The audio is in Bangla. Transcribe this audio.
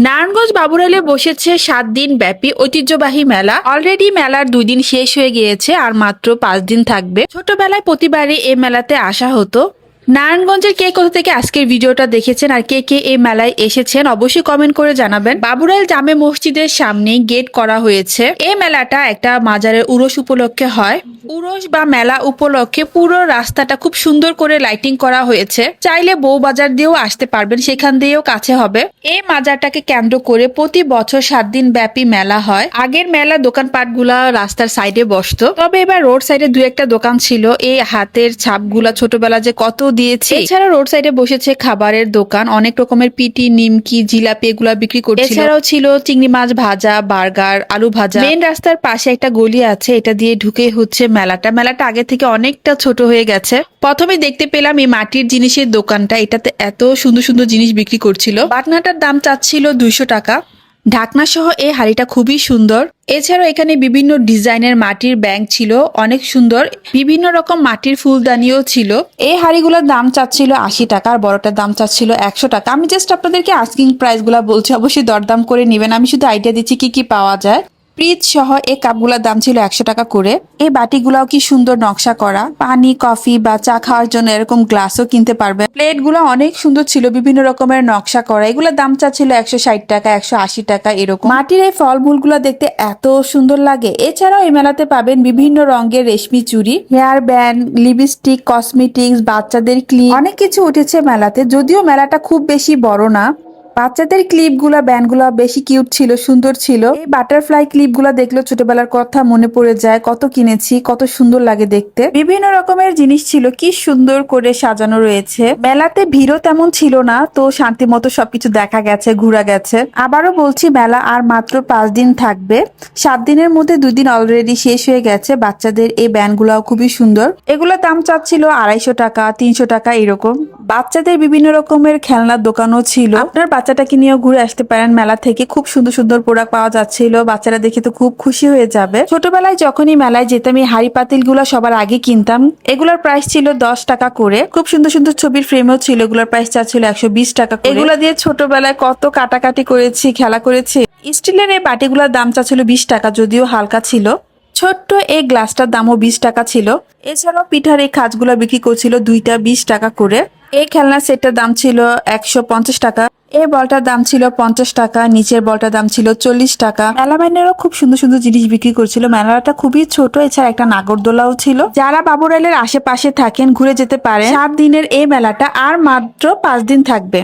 নারায়ণগঞ্জ বাবুরাইলে বসেছে 7 দিন ব্যাপী ঐতিহ্যবাহী মেলা। অলরেডি মেলার 2 দিন শেষ হয়ে গিয়েছে, আর মাত্র 5 দিন থাকবে। ছোটবেলায় প্রতিবারই এই মেলাতে আসা হতো। নারায়ণগঞ্জের কে কোথা থেকে আজকের ভিডিওটা দেখেছেন আর কে কে এই মেলায় এসেছেন অবশ্যই কমেন্ট করে জানাবেন। বাবুরাইল জামে মসজিদের সামনে গেট করা হয়েছে। এই মেলাটা একটা মাজারের উরস উপলক্ষে হয়। উরস বা মেলা উপলক্ষে পুরো রাস্তাটা খুব সুন্দর করে লাইটিং করা হয়েছে। চাইলে বউবাজার দিয়েও আসতে পারবেন, সেখান দিয়েও কাছে হবে। এই মাজারটাকে কেন্দ্র করে প্রতি বছর 7 দিন ব্যাপী মেলা হয়। আগের মেলা দোকানপাটগুলা রাস্তার সাইডে বসতো, তবে এবার রোড সাইডে 2-1টা দোকান ছিল। এই হাতের ছাপগুলা ছোটবেলা যে কত দিয়েছে। এছাড়া রোড সাইডে বসেছে খাবারের দোকান, অনেক রকমের পিটি, নিমকি, জিলাপি এগুলা বিক্রি করছিল। এছাড়াও ছিল চিংড়ি মাছ ভাজা, বার্গার, আলু ভাজা। মেন রাস্তার পাশে একটা গলি আছে, এটা দিয়ে ঢুকে হচ্ছে মেলাটা আগে থেকে অনেকটা ছোট হয়ে গেছে। প্রথমে দেখতে পেলাম এই মাটির জিনিসের দোকানটা, এটাতে এত সুন্দর সুন্দর জিনিস বিক্রি করছিল। বাটনাটার দাম চাচ্ছিল 200 টাকা। ঢাকনা সহ এই হাড়িটা খুবই সুন্দর। এছাড়াও এখানে বিভিন্ন ডিজাইনের মাটির ব্যাংক ছিল, অনেক সুন্দর। বিভিন্ন রকম মাটির ফুলদানিও ছিল। এই হাড়িগুলোর দাম চাচ্ছিল 80 টাকা, আর বড়টার দাম চাচ্ছিল 100 টাকা। আমি জাস্ট আপনাদেরকে আস্কিং প্রাইস গুলা বলছি, অবশ্যই দরদাম করে নেবেন। আমি শুধু আইডিয়া দিচ্ছি কি কি পাওয়া যায়। ফ্রিজ সহ এই কাপগুলোর দাম ছিল 100 টাকা করে। এই বাটিগুলাও কি সুন্দর নকশা করা। পানি, কফি বা চা খাওয়ার জন্য এরকম গ্লাসও কিনতে পারবে। প্লেটগুলো অনেক সুন্দর ছিল, বিভিন্ন রকমের নকশা করা। এগুলোর দাম চাচ্ছিল 160 টাকা, 180 টাকা এরকম। মাটির এই ফলমূলগুলো দেখতে এত সুন্দর লাগে। এছাড়াও এই মেলাতে পাবেন বিভিন্ন রঙের রেশমি চুড়ি, হেয়ার ব্যান্ড, লিপস্টিক, কসমেটিক্স, বাচ্চাদের ক্লিপ, অনেক কিছু উঠেছে মেলাতে। যদিও মেলাটা খুব বেশি বড় না, বাচ্চাদের ক্লিপ গুলা, ব্যান্ড গুলা বেশি কিউট ছিল, সুন্দর ছিল। এই বাটারফ্লাই ক্লিপ গুলা দেখলেও ছোটবেলার কথা মনে পড়ে যায়। কত কিনেছি, কত সুন্দর লাগে দেখতে। বিভিন্ন রকমের জিনিস ছিল, কি সুন্দর করে সাজানো রয়েছে। মেলাতে ভিড়ও তেমন ছিল না, তো শান্তি মতো সবকিছু দেখা গেছে, ঘোরা গেছে। আবারও বলছি, মেলা আর মাত্র 5 দিন থাকবে। 7 দিনের মধ্যে 2 দিন অলরেডি শেষ হয়ে গেছে। বাচ্চাদের এই ব্যান্ড গুলাও খুবই সুন্দর। এগুলোর দাম চাচ্ছিল 250 টাকা, 300 টাকা এরকম। বাচ্চাদের বিভিন্ন রকমের খেলনার দোকানও ছিল। আপনার বাচ্চাটাকে নিয়েও ঘুরে আসতে পারেন মেলা থেকে। খুব সুন্দর সুন্দর প্রোডাক্ট পাওয়া যাচ্ছিল, বাচ্চারা দেখে তো খুব খুশি হয়ে যাবে। ছোটবেলায় যখনই মেলায় যেতাম, এই হাড়ি পাতিল গুলা সবার আগে কিনতাম। এগুলোর প্রাইস ছিল 10 টাকা করে। খুব সুন্দর সুন্দর ছবির ফ্রেমও ছিল, এগুলোর প্রাইস চাচ্ছিল 120 টাকা করে। এগুলা দিয়ে ছোটবেলায় কত কাটাকাটি করেছি, খেলা করেছি। স্টিলের এই বাটিগুলোর দাম চাচ্ছিল 20 টাকা, যদিও হালকা ছিল। ছোট্ট এই গ্লাসটার দামও 20 টাকা ছিল। এছাড়াও পিঠার এই খাঁজগুলো বিক্রি করছিল 2টা 20 টাকা করে। এই খেলনা সেটটার দাম ছিল 150 টাকা। এই বলটার দাম ছিল 50 টাকা, নিচের বলটার দাম ছিল 40 টাকা। মেলামাইনেরও খুব সুন্দর সুন্দর জিনিস বিক্রি করছিল। মেলাটা খুবই ছোট। এছাড়া একটা নাগরদোলাও ছিল। যারা বাবুরাইলের আশেপাশে থাকেন ঘুরে যেতে পারেন। 7 দিনের এই মেলাটা আর মাত্র 5 দিন থাকবে।